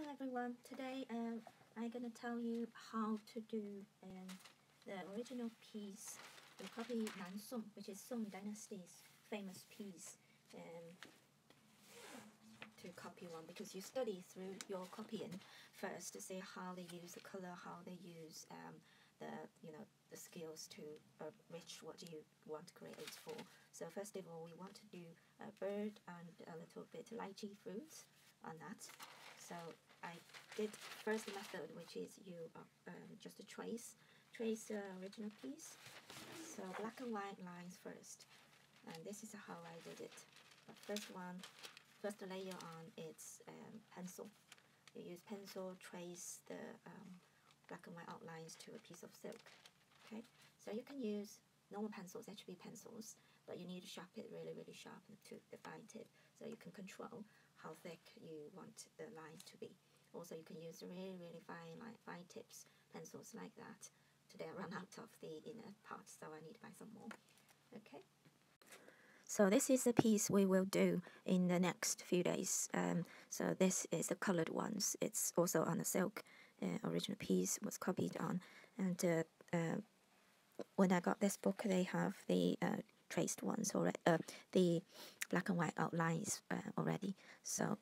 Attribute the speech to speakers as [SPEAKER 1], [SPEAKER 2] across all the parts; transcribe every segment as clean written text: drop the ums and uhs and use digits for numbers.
[SPEAKER 1] Hello everyone, today I'm gonna tell you how to do the original piece, the copy Song, which is Song Dynasty's famous piece, to copy one, because you study through your copying first to see how they use the color, how they use the skills to reach what you want to create for. So first of all, we want to do a bird and a little bit lychee fruit on that. So I did first method, which is you just trace the original piece. So black and white lines first, and this is how I did it. The first layer on it's pencil. You use pencil, trace the black and white outlines to a piece of silk. Okay, so you can use normal pencils, HB pencils, but you need to sharp it really sharp to the fine tip, so you can control how thick you want the line to be. Also, you can use really fine tips pencils like that. Today I ran out of the inner part, so I need to buy some more. Okay. So this is the piece we will do in the next few days. So this is the colored ones. It's also on a silk. Original piece was copied on, and when I got this book, they have the traced ones already, the black and white outlines already. So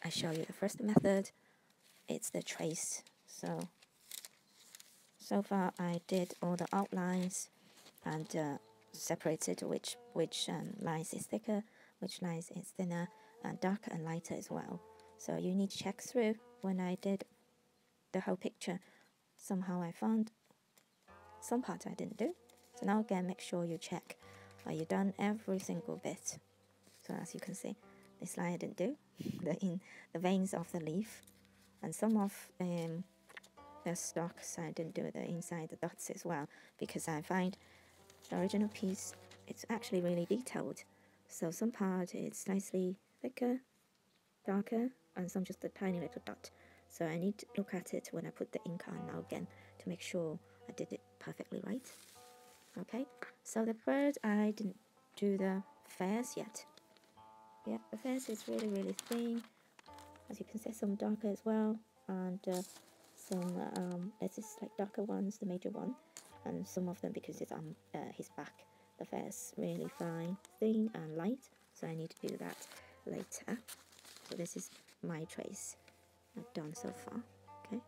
[SPEAKER 1] I show you the first method. It's the trace. So far I did all the outlines and separated which lines is thicker, which lines is thinner, and darker and lighter as well. So you need to check through. When I did the whole picture, somehow I found some parts I didn't do. So now again, make sure you check. You've done every single bit. So as you can see, this line I didn't do, in the veins of the leaf, and some of the stalks I didn't do the inside the dots as well, because I find the original piece, it's actually really detailed. So some part is slightly thicker, darker, and some just a tiny little dot. So I need to look at it when I put the ink on now again to make sure I did it perfectly right. Okay, so the bird, I didn't do the feathers yet. Yeah, the feathers is really thin. As you can see, some darker as well, and some this is like darker ones, the major one, and some of them, because it's on his back, the feathers really fine, thin and light. So I need to do that later. So this is my trace I've done so far. Okay,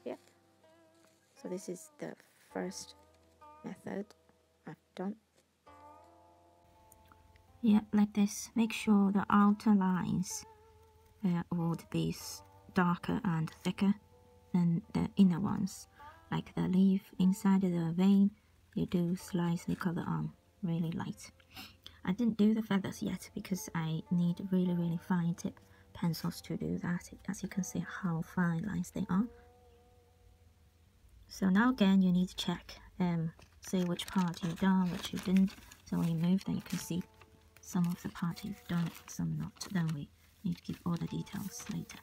[SPEAKER 1] yep. So this is the first method I've done. Yeah, like this. Make sure the outer lines would be darker and thicker than the inner ones. Like the leaf inside the vein, you do slightly color on, really light. I didn't do the feathers yet because I need really fine tip pencils to do that. As you can see how fine lines they are. So now again, you need to check, see which part you've done, which you didn't. So when you move, then you can see some of the part you've done, some not. Then we need to give all the details later.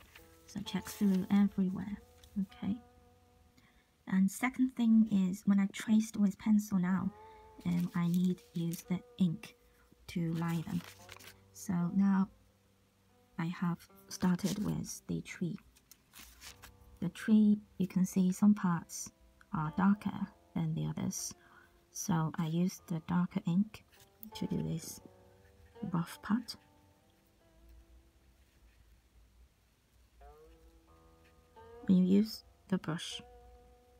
[SPEAKER 1] So check through everywhere. Okay. And second thing is, when I traced with pencil now, I need to use the ink to line them. So now I have started with the tree. The tree, you can see some parts are darker than the others. So I used the darker ink to do this rough part. When you use the brush,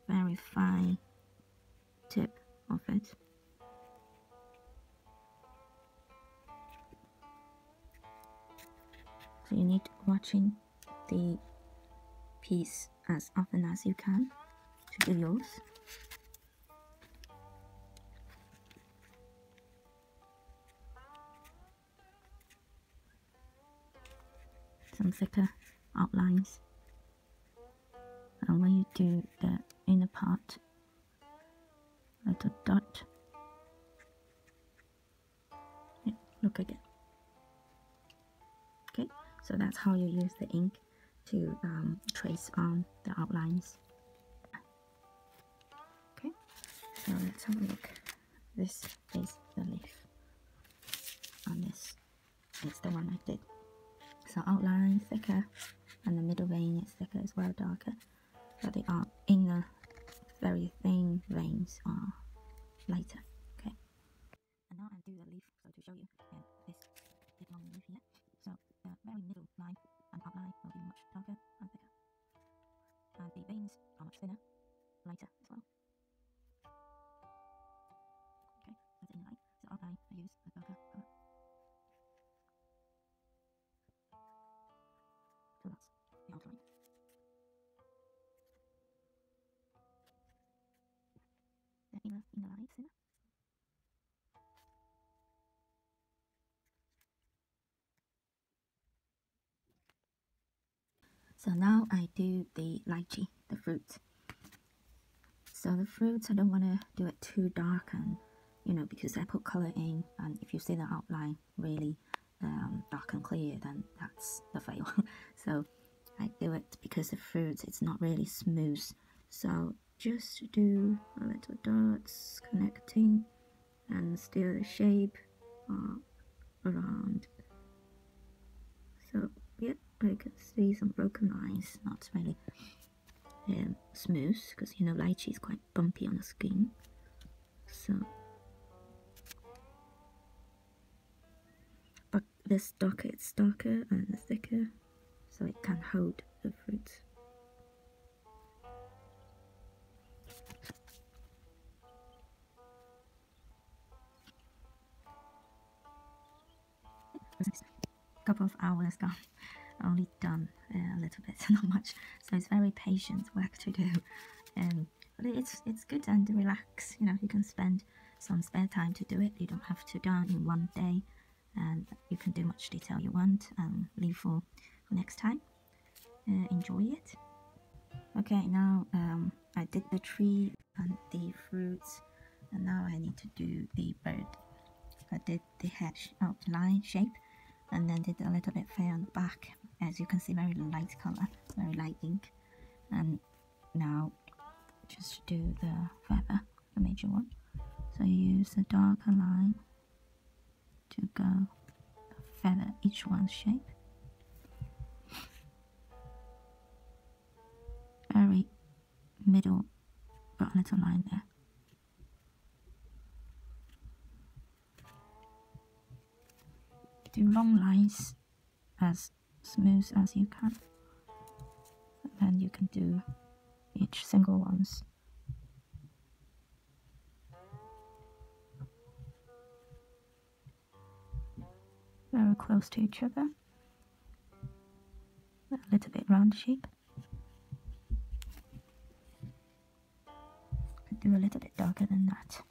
[SPEAKER 1] very fine tip of it. So you need watching the piece as often as you can to do yours. Some thicker outlines. And when you do the inner part, little dot. Yeah, look again. Okay, so that's how you use the ink to trace on the outlines. Okay, so let's have a look. This is the leaf, and this is the one I did. So outline thicker, and the middle vein is thicker as well, darker, but the inner very thin veins are lighter. Okay, and now I'll do the leaf, so to show you this big long leaf here. So the very middle line and outline will be much darker and thicker, and the veins are much thinner, lighter as well. Okay, that's in line. So outline I use a darker colour. So that's the outline. The inner line is thinner. So now I do the lychee, the fruit. So the fruits, I don't want to do it too dark, and because I put color in, and if you see the outline really dark and clear, then that's the fail. So I do it because the fruits, it's not really smooth. So just do a little dots connecting and still the shape around. So yeah, I can see some broken lines, not really smooth, because lychee is quite bumpy on the skin. So but this darker, it's darker and thicker, so it can hold the fruit. A couple of hours gone, only done a little bit, not much, so it's very patient work to do. But it's good and relax. You can spend some spare time to do it. You don't have to done in one day, and you can do much detail you want and leave for next time. Enjoy it. Okay, now I did the tree and the fruits, and now I need to do the bird. I did the head outline shape, and then did a little bit fair on the back. As you can see, very light color, very light ink. And now just do the feather, the major one. So use a darker line to go feather each one's shape. Very middle, got a little line there. Do long lines as smooth as you can, and then you can do each single ones. Very close to each other, a little bit round shape. Could do a little bit darker than that.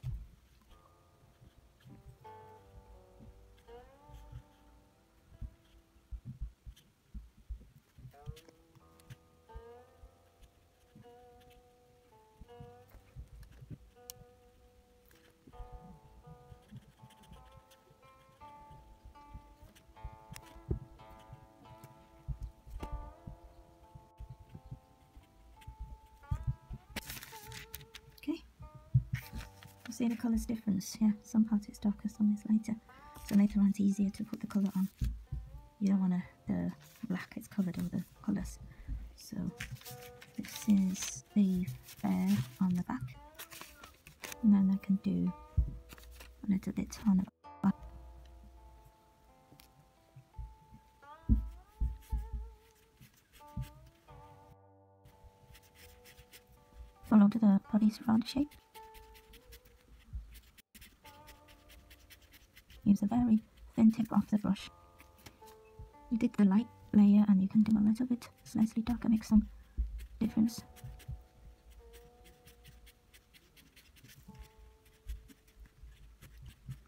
[SPEAKER 1] See the colours difference, yeah, some parts is darker, some is lighter, so later on it's easier to put the colour on. You don't want the black, it's covered all the colours. So this is the fair on the back, and then I can do a little bit on the back. Follow the body's round shape. Use a very thin tip of the brush. You did the light layer, and you can do a little bit slightly darker, make some difference.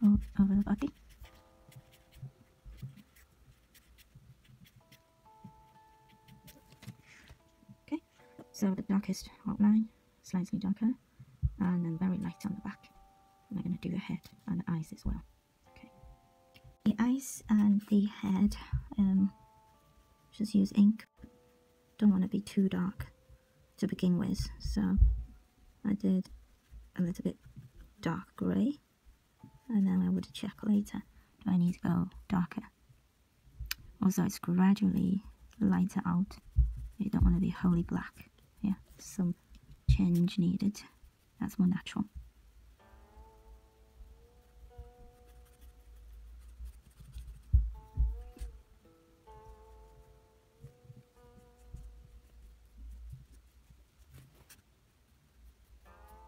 [SPEAKER 1] All over the body. Okay, so the darkest outline, slightly darker, and then very light on the back. And I'm going to do the head and the eyes as well. The eyes and the head, just use ink. Don't want to be too dark to begin with, so I did a little bit dark grey, and then I would check later, do I need to go darker? Also, it's gradually lighter out You don't want to be wholly black. Yeah, some change needed. That's more natural.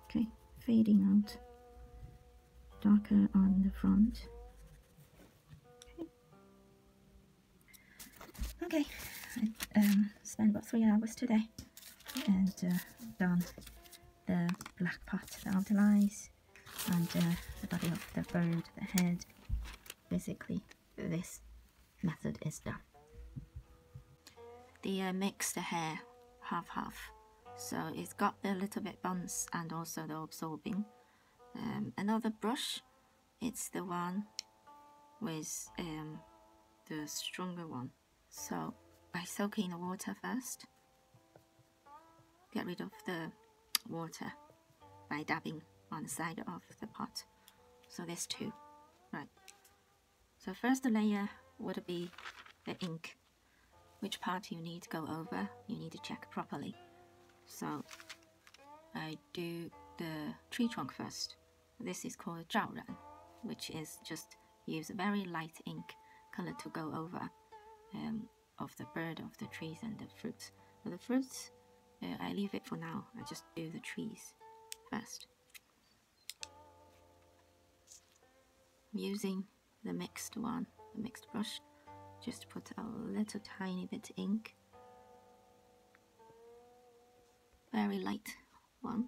[SPEAKER 1] Okay, fading out. Darker on the front. Okay, I spent about 3 hours today and done the black part, the outer eyes, and the body of the bird, the head. Basically, this method is done. The mixed hair, half-half. So it's got the little bit bounce and also the absorbing. Another brush, it's the one with the stronger one. So I soak in the water first. Get rid of the water by dabbing on the side of the pot. So there's two, right? So first layer would be the ink. Which part you need to go over, you need to check properly. So I do the tree trunk first. This is called 照染, which is just use a very light ink color to go over of the bird, of the trees and the fruits. For the fruits, I leave it for now. I just do the trees first. Using the mixed one, the mixed brush, just put a little tiny bit ink, very light one,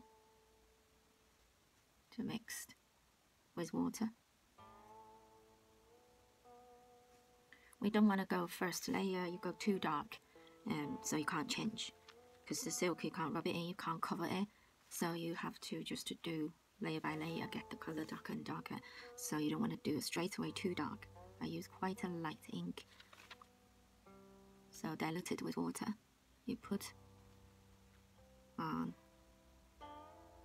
[SPEAKER 1] to mix with water. We don't want to go first layer, you go too dark, so you can't change. Because the silk, you can't rub it in, you can't cover it. So you have to just do layer by layer, get the color darker and darker. So you don't want to do it straight away too dark. I use quite a light ink. So diluted with water. You put on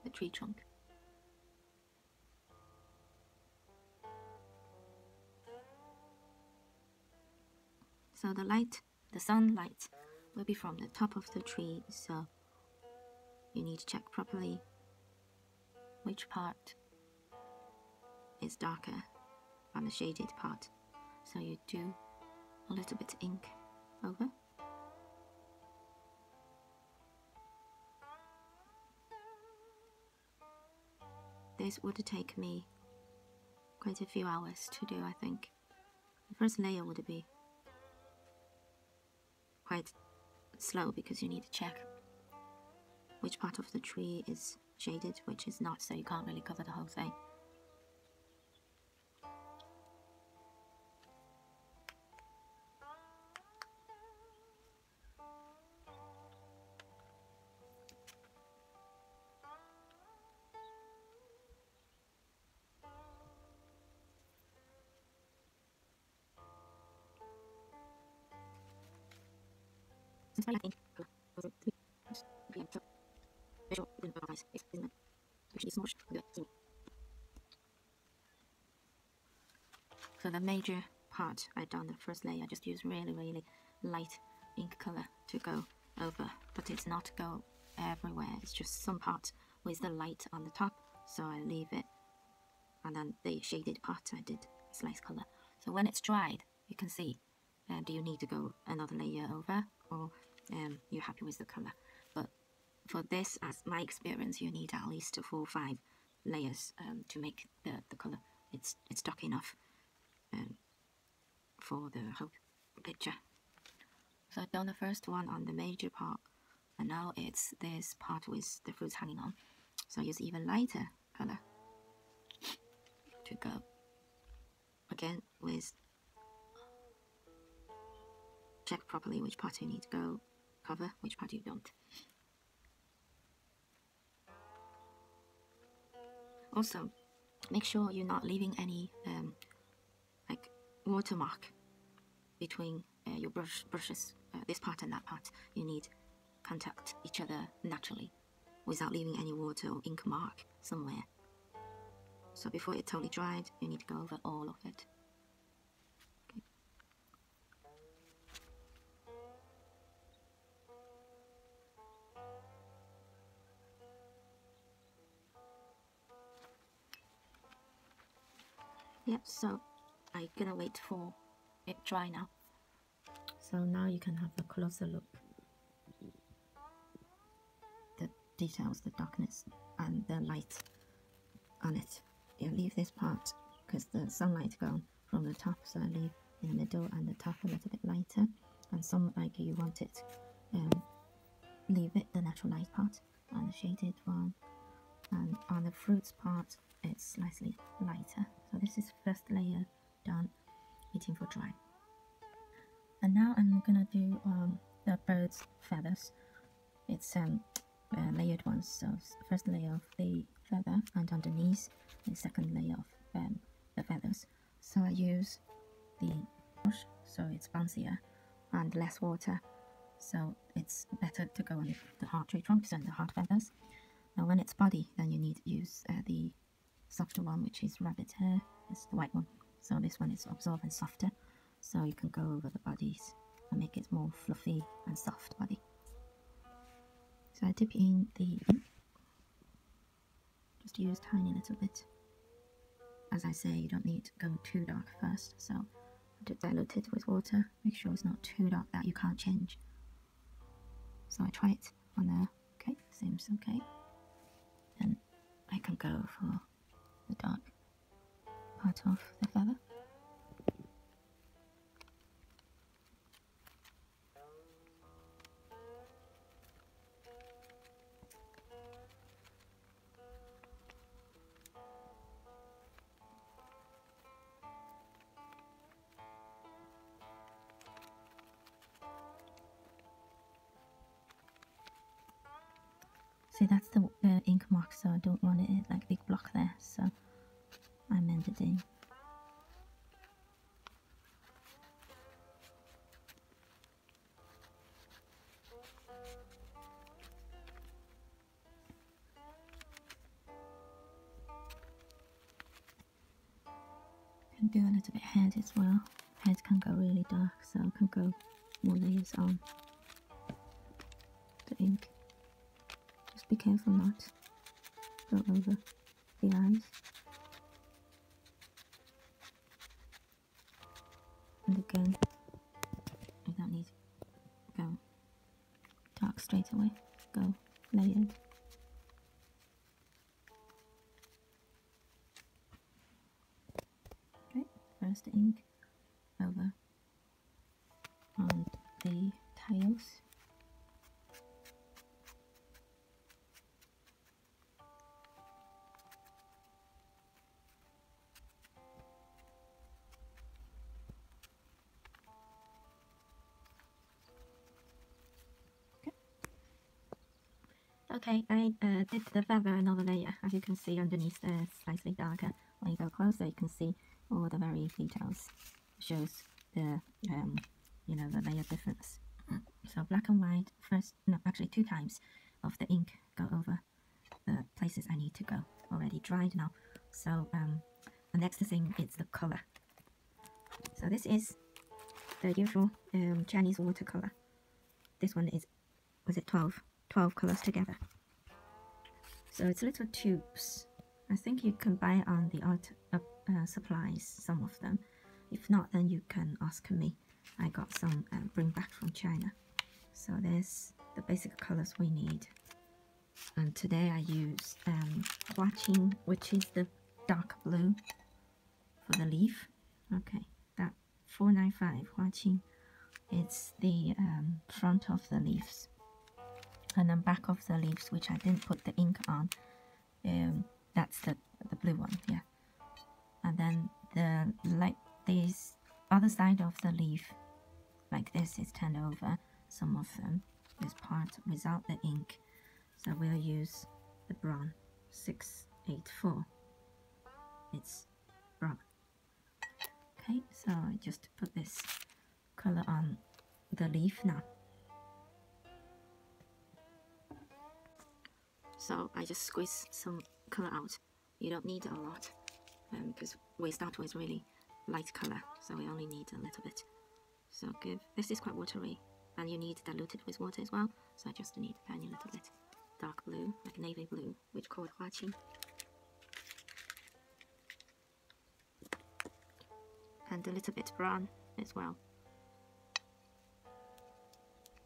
[SPEAKER 1] the tree trunk. So the light, the sunlight will be from the top of the tree, so you need to check properly which part is darker on the shaded part. So you do a little bit ink over. This would take me quite a few hours to do, I think. The first layer would be quite slow because you need to check which part of the tree is shaded, which is not, so you can't really cover the whole thing. So the major part I done the first layer, I just use really light ink color to go over, but it's not go everywhere, it's just some part with the light on the top, so I leave it, and then the shaded part I did slice color. So when it's dried, you can see, do you need to go another layer over, or you're happy with the color. But for this, as my experience, you need at least 4 or 5 layers to make the color. It's dark enough for the whole picture. So I've done the first one on the major part, and now it's this part with the fruits hanging on. So I use even lighter color to go again with, check properly which part you need to go cover, which part you don't. Also, make sure you're not leaving any like watermark between your brushes, this part and that part. You need contact each other naturally without leaving any water or ink mark somewhere. So before it's totally dried, you need to go over all of it. Okay. Yep, so I'm gonna wait for it dry now.
[SPEAKER 2] So now you can have a closer look. The details, the darkness and the light on it. You leave this part because the sunlight gone from the top, so I leave in the middle and the top a little bit lighter, and some like you want it, leave it the natural light part and the shaded one, and on the fruits part it's slightly lighter. So this is first layer done, waiting for dry. And now I'm gonna do the bird's feathers. It's layered ones, so first layer of the feather and underneath the second layer of the feathers. So I use the brush, so it's bouncier and less water, so it's better to go on the hard tree trunks and the hard feathers. Now when it's body, then you need to use the softer one, which is rabbit hair. It's the white one, so this one is absorbed and softer, so you can go over the bodies and make it more fluffy and soft body. So I dip in the ink, just use tiny little bit. As I say, you don't need to go too dark first, so dilute it with water. Make sure it's not too dark that you can't change. So I try it on there. Okay, seems okay. Then I can go for the dark part of the feather. See, that's the ink mark, so I don't want it like big block there, so I mend it in. Can do a little bit head as well. Head can go really dark, so I can go more layers on the ink. Just be careful not to go over the eyes. And again, you don't need to go dark straight away, go layered. Okay, first ink over on the tails. Okay, I did the feather another layer. As you can see underneath there, slightly darker. When you go closer, you can see all the very details. It shows the you know, the layer difference. So black and white first, no, actually 2 times of the ink go over the places I need to go. Already dried now. So the next thing is the color. So this is the usual Chinese watercolor. This one is, was it 12 colors together. So it's little tubes. I think you can buy on the art supplies, some of them. If not, then you can ask me. I got some bring back from China. So there's the basic colors we need. And today I use Lychee, which is the dark blue for the leaf. Okay, that 495 Lychee. It's the front of the leaves. And then back of the leaves, which I didn't put the ink on, that's the blue one, yeah. And then this other side of the leaf, like this, is turned over. Some of them, this part without the ink. So we'll use the brown 684. It's brown. Okay, so I just put this color on the leaf now. So I just squeeze some color out. You don't need a lot because we start with really light color, so we only need a little bit. So this is quite watery, and you need diluted with water as well, so I just need a tiny little bit. Dark blue, like navy blue, which called Lychee. and a little bit brown as well.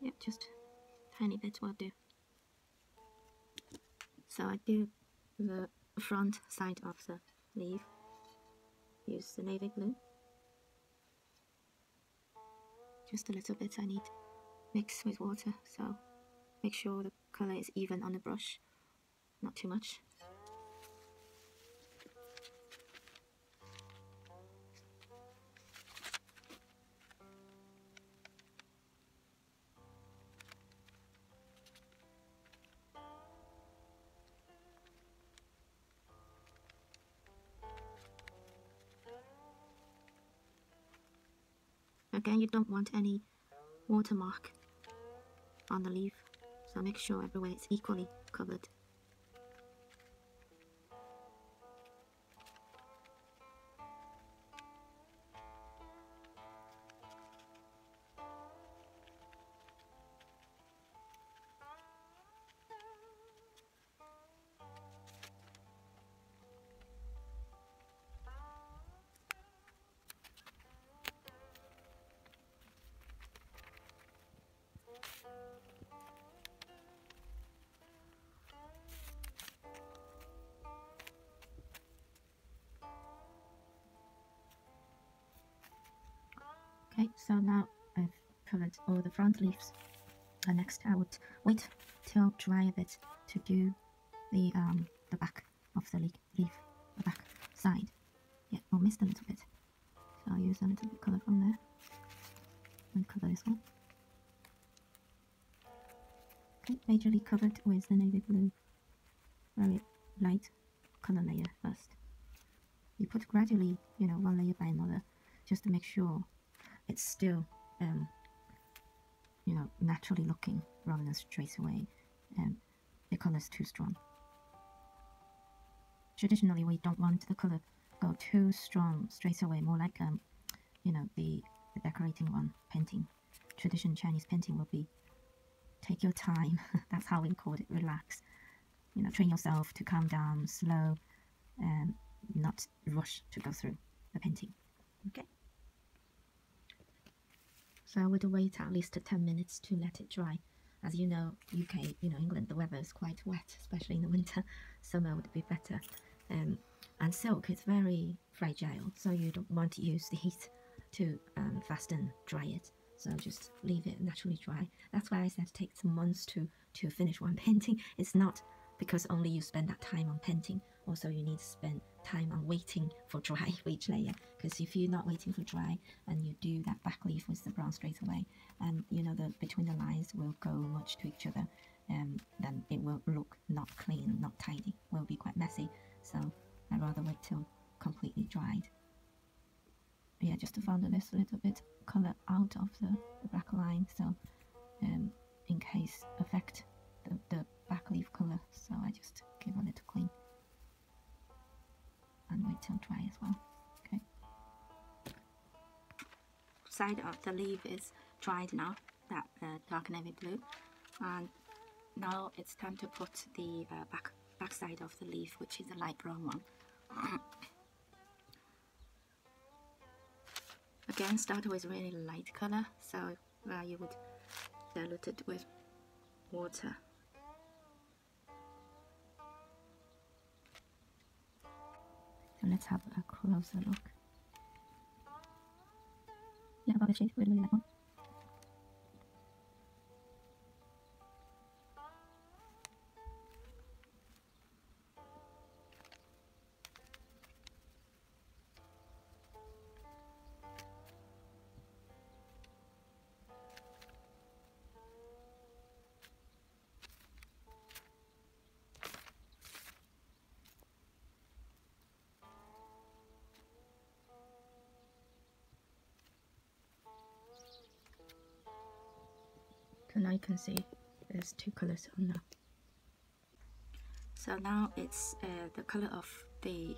[SPEAKER 2] Yep, just tiny bit will do. So I do the front side of the leaf. Use the navy blue. Just a little bit I need mix with water, so make sure the color is even on the brush, not too much. Again, you don't want any watermark on the leaf, so make sure everywhere is equally covered. Okay, so now I've covered all the front leaves. And next I would wait till dry a bit to do the back of the leaf, the back side. Yeah, I'll mist a little bit. So I'll use a little bit colour from there and cover this one. Okay, majorly covered with the navy blue, very light colour layer first. You put gradually, you know, one layer by another, just to make sure it's still, you know, naturally looking rather than straight away. The colour's too strong. Traditionally, we don't want the colour go too strong straight away. More like, you know, the decorating one, painting. Traditional Chinese painting will be take your time. That's how we call it. Relax. You know, train yourself to calm down, slow, and not rush to go through the painting. Okay. So I would wait at least 10 minutes to let it dry. As you know, UK, you know, England, the weather is quite wet, especially in the winter. Summer would be better. And silk is very fragile, so you don't want to use the heat to fasten dry it. So just leave it naturally dry. That's why I said it takes months to finish one painting. It's not because only you spend that time on painting. Also, you need to spend time on waiting for dry for each layer. Because if you're not waiting for dry and you do that back leaf with the brown straight away, and you know, the between the lines will go much to each other, then it will look not clean, not tidy. Will be quite messy. So I'd rather wait till completely dried. Yeah, just to find this little bit color out of the back line, so in case affect the back leaf color. So I just give a little clean and wait till dry as well. Okay. Side of the leaf is dried now, that dark navy blue, and now it's time to put the back side of the leaf, which is a light brown one. Again, start with really light color, so you would dilute it with water. So let's have a closer look. Yeah, about the shade, really like one. So now you can see there's two colors on now. So now it's the color of the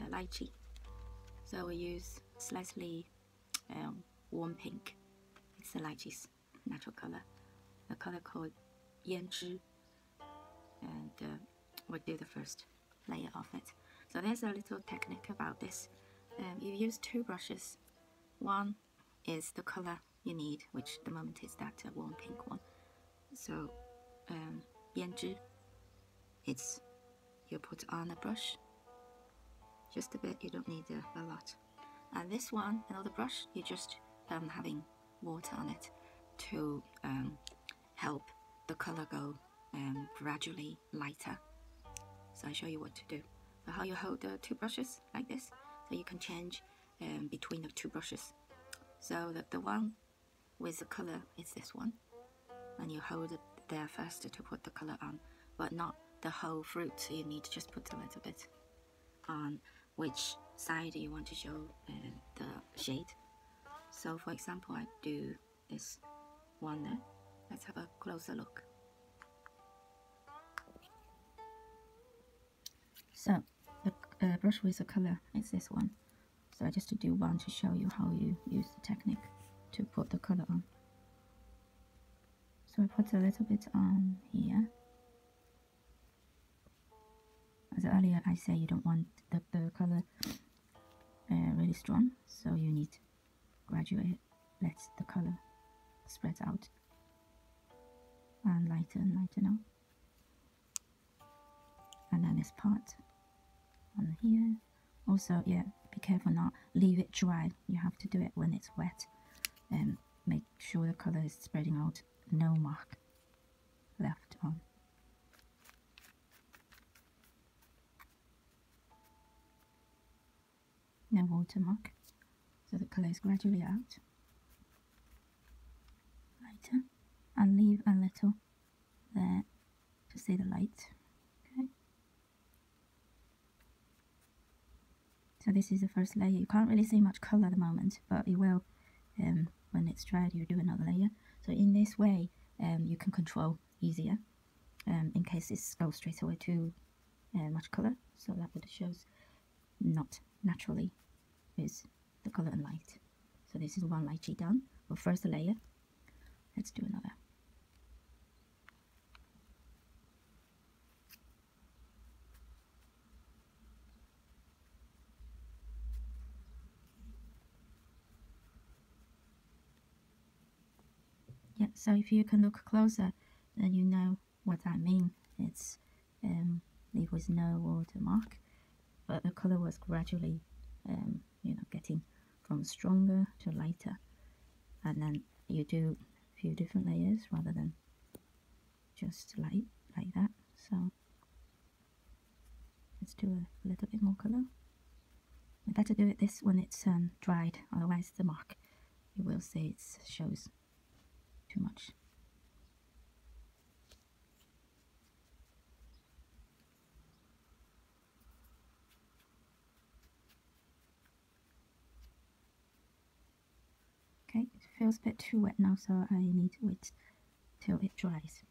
[SPEAKER 2] lychee. So we use slightly warm pink. It's the lychee's natural color. The color called Yanzhi. And we'll do the first layer of it. So there's a little technique about this. You use two brushes one is the color you need, which at the moment is that warm pink one. So, 胭脂, it's you put on a brush, just a bit, you don't need a lot. And this one, another brush, you're just having water on it to help the color go gradually lighter. So I'll show you what to do. So how you hold the two brushes like this, so you can change between the two brushes. So the one with the color is this one, and you hold it there first to put the color on, but not the whole fruit, so you need to just put a little bit on which side you want to show the shade. So for example, I do this one there. Let's have a closer look. So the brush with the color is this one. So I just do one to show you how you use the technique to put the color on. So I put a little bit on here. As earlier I say, you don't want the color really strong, so you need to gradually let the color spread out and lighten up. And then this part on here. Also, yeah, be careful not leave it dry. You have to do it when it's wet, and make sure the color is spreading out, no mark left on. No watermark, so the color is gradually out, lighter, and leave a little there to see the light. Okay. So this is the first layer. You can't really see much color at the moment, but you will when it's dried. You do another layer. So in this way, you can control easier in case it goes straight away too much color. So that would shows not naturally with the color and light. So this is one lychee done. For first layer, let's do another. Yeah, so if you can look closer, then you know what I mean. It's leave with no watermark, but the color was gradually getting from stronger to lighter, and then you do a few different layers rather than just like that. So let's do a little bit more color. You better do it this when it's dried, otherwise the mark you will see it shows too much. Okay, it feels a bit too wet now, so I need to wait till it dries.